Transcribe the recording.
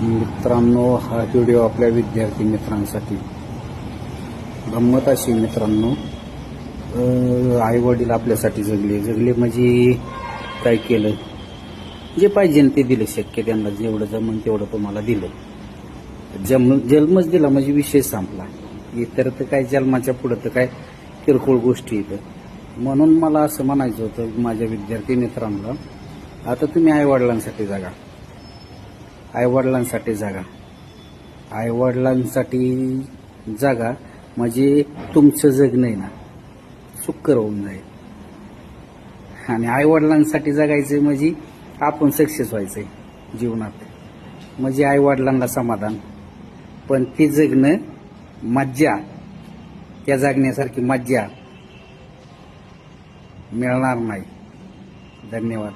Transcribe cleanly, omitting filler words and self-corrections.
मित्रांनो, हा व्हिडिओ आपल्या विद्यार्थी मित्रांसाठी गंमत अशी मित्रांनो, आई वडील आपल्यासाठी जगले म्हणजे काय केलं, जे पाहिजे ते दिलं. शक्य त्यांना जेवढं जमन तेवढं तुम्हाला दिलं. जन्मच दिला म्हणजे विषय संपला. इतर तर काय जन्माच्या पुढं तर काय किरकोळ गोष्टी येतं. म्हणून मला असं म्हणायचं होतं माझ्या विद्यार्थी मित्रांना, आता तुम्ही आई वडिलांसाठी जागा, आईवडिलांसाठी जागा, आईवडिलांसाठी जागा म्हणजे तुमचं जगणं आहे ना सुखकर होऊन जाईल. आणि आईवडिलांसाठी जगायचं म्हणजे आपण सक्सेस व्हायचंय जीवनात, म्हणजे आईवडिलांना समाधान. पण ते जगणं मज्जा, त्या जगण्यासारखी मज्जा मिळणार नाही. धन्यवाद.